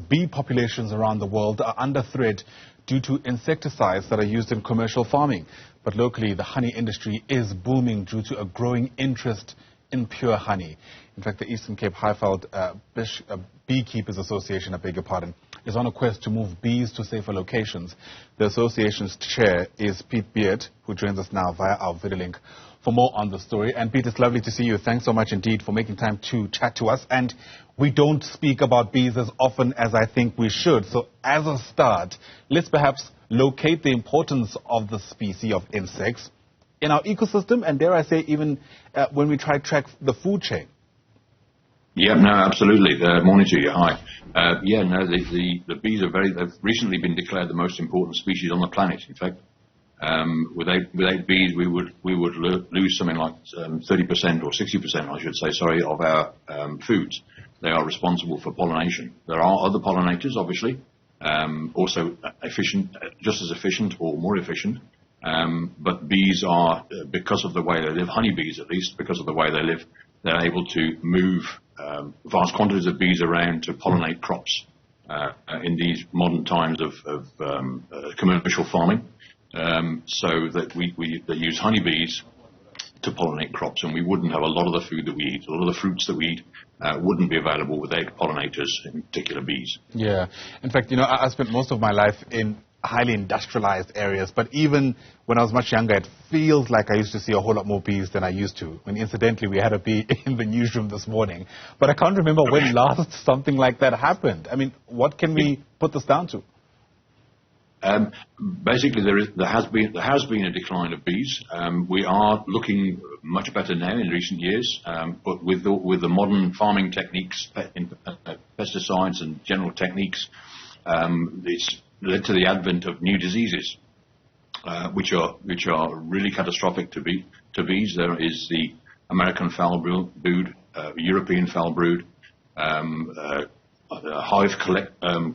bee populations around the world are under threat due to insecticides that are used in commercial farming. But locally, the honey industry is booming due to a growing interest in pure honey. In fact, the Eastern Highveld Beekeepers Association, is on a quest to move bees to safer locations. The association's chair is Beart, who joins us now via our video link for more on the story. And Beart, it's lovely to see you. Thanks so much indeed for making time to chat to us. And we don't speak about bees as often as I think we should. So as a start, let's perhaps locate the importance of the species of insects in our ecosystem, and dare I say even when we try to track the food chain. Yeah, no, absolutely. Morning to you. Hi. The bees are they've recently been declared the most important species on the planet. In fact, without bees, we would lose something like 30% or 60%, I should say, of our foods. They are responsible for pollination. There are other pollinators, obviously, also efficient, just as efficient or more efficient. But bees are, because of the way they live, honeybees at least, because of the way they live, they're able to move vast quantities of bees around to pollinate crops in these modern times of commercial farming. So that they use honeybees to pollinate crops, and we wouldn't have a lot of the food that we eat. A lot of the fruits that we eat wouldn't be available without pollinators, in particular bees. Yeah. In fact, I spent most of my life in highly industrialized areas, but even when I was much younger, it feels like I used to see a whole lot more bees than I used to. When incidentally, we had a bee in the newsroom this morning, but I can't remember when last something like that happened. I mean, what can we put this down to? Basically, there has been a decline of bees. We are looking much better now in recent years, but with the modern farming techniques, pesticides and general techniques, it's led to the advent of new diseases, which are really catastrophic to bees. There is the American foul brood, European foul brood, hive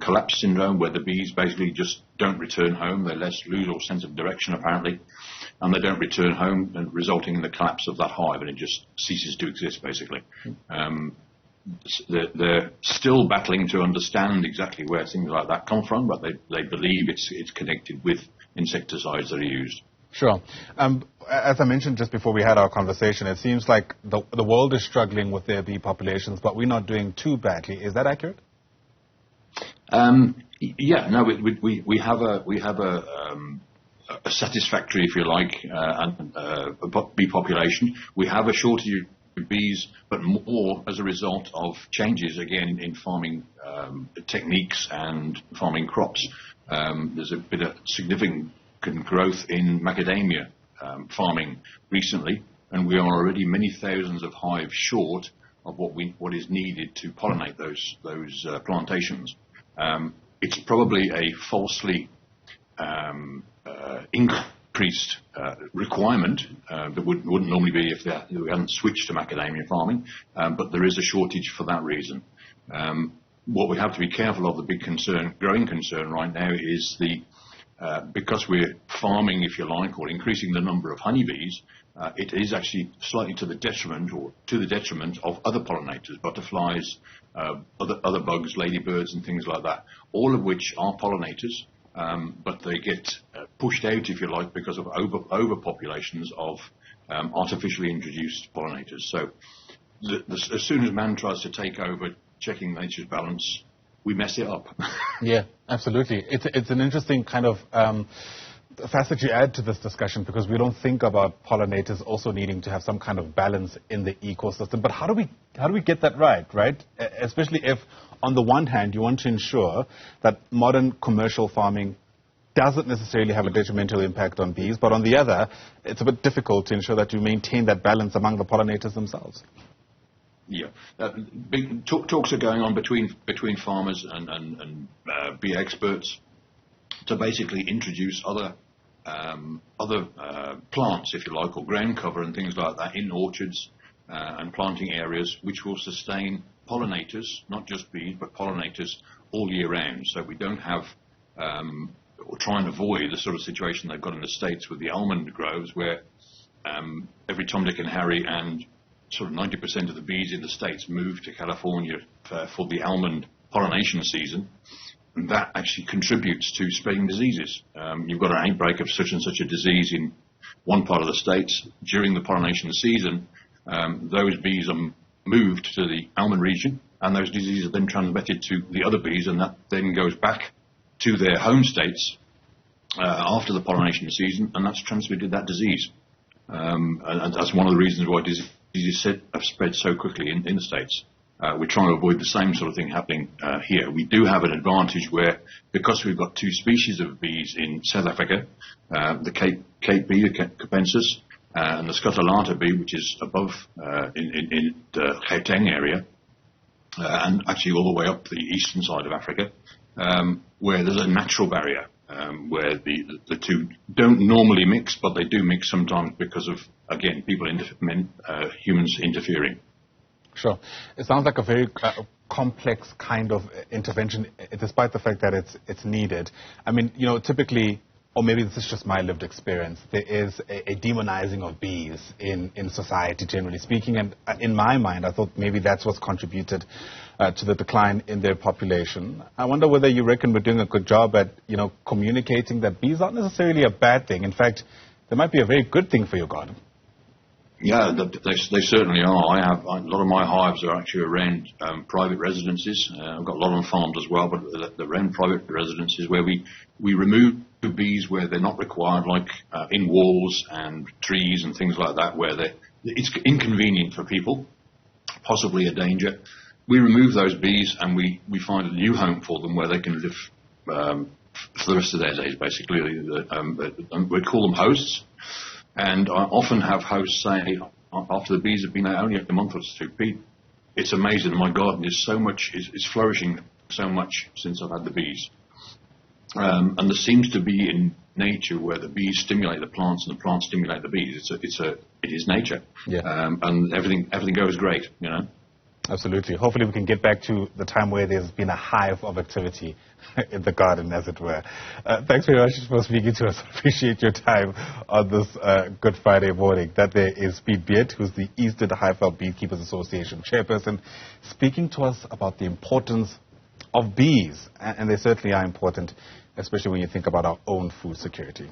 collapse syndrome, where the bees basically just don't return home. They lose all sense of direction apparently, and they don't return home, and resulting in the collapse of that hive, and it just ceases to exist basically. They're still battling to understand exactly where things like that come from, but they believe it's connected with insecticides that are used. Sure. As I mentioned just before we had our conversation, it seems like the world is struggling with their bee populations, but we're not doing too badly. Is that accurate? Yeah. No. We have a satisfactory, if you like, bee population. We have a shortage of bees, but more as a result of changes again in farming techniques and farming crops. There's been a significant growth in macadamia farming recently, and we are already many thousands of hives short of what is needed to pollinate those plantations. It's probably a falsely increased requirement that wouldn't normally be if we hadn't switched to macadamia farming, but there is a shortage for that reason. What we have to be careful of, the big growing concern right now, is because we're farming, if you like, or increasing the number of honeybees, it is actually slightly to the detriment of other pollinators, butterflies, other bugs, ladybirds and things like that, all of which are pollinators, but they get pushed out, if you like, because of overpopulations of artificially introduced pollinators. So as soon as man tries to take over checking nature's balance, we mess it up. Yeah, absolutely. It's an interesting kind of facet you add to this discussion, because we don't think about pollinators also needing to have some kind of balance in the ecosystem. But how do we get that right? Especially if, on the one hand, you want to ensure that modern commercial farming doesn't necessarily have a detrimental impact on bees, but on the other, it's a bit difficult to ensure that you maintain that balance among the pollinators themselves. Yeah, big talks are going on between farmers and bee experts to basically introduce other plants, if you like, or ground cover and things like that in orchards and planting areas, which will sustain pollinators, not just bees, but pollinators all year round. So we don't have or try and avoid the sort of situation they've got in the States with the almond groves, where every Tom, Dick and Harry and sort of 90% of the bees in the States move to California for the almond pollination season, and that actually contributes to spreading diseases. You've got an outbreak of such and such a disease in one part of the States during the pollination season. Those bees are moved to the almond region, and those diseases are then transmitted to the other bees, and that then goes back to their home states after the pollination season, and that's transmitted that disease. And that's one of the reasons why diseases have spread so quickly in the States. We're trying to avoid the same sort of thing happening here. We do have an advantage where, because we've got two species of bees in South Africa, the Cape bee, the Capensis, and the Scuttleata bee, which is above in the Gauteng area, and actually all the way up the eastern side of Africa, where there's a natural barrier, where the two don't normally mix, but they do mix sometimes because of, again, humans interfering. Sure. It sounds like a very complex kind of intervention, despite the fact that it's needed. I mean, typically, or maybe this is just my lived experience, there is a demonizing of bees in society, generally speaking. And in my mind, I thought maybe that's what's contributed to the decline in their population. I wonder whether you reckon we're doing a good job at, communicating that bees aren't necessarily a bad thing. In fact, they might be a very good thing for your garden. Yeah, they certainly are. A lot of my hives are actually around private residences. I've got a lot on farms as well, but they're around private residences where we remove bees where they're not required, like in walls and trees and things like that, where it's inconvenient for people, possibly a danger. We remove those bees and we find a new home for them where they can live for the rest of their days, basically. We call them hosts. And I often have hosts say, after the bees have been there only a month or two, Pete, it's amazing. My garden is flourishing so much since I've had the bees. And there seems to be in nature where the bees stimulate the plants and the plants stimulate the bees. It is nature. Yeah. And everything goes great, Absolutely. Hopefully we can get back to the time where there's been a hive of activity in the garden, as it were. Thanks very much for speaking to us. Appreciate your time on this Good Friday morning. That there is Beart, who's the Eastern Highveld Beekeepers Association chairperson, speaking to us about the importance of bees. And they certainly are important, especially when you think about our own food security.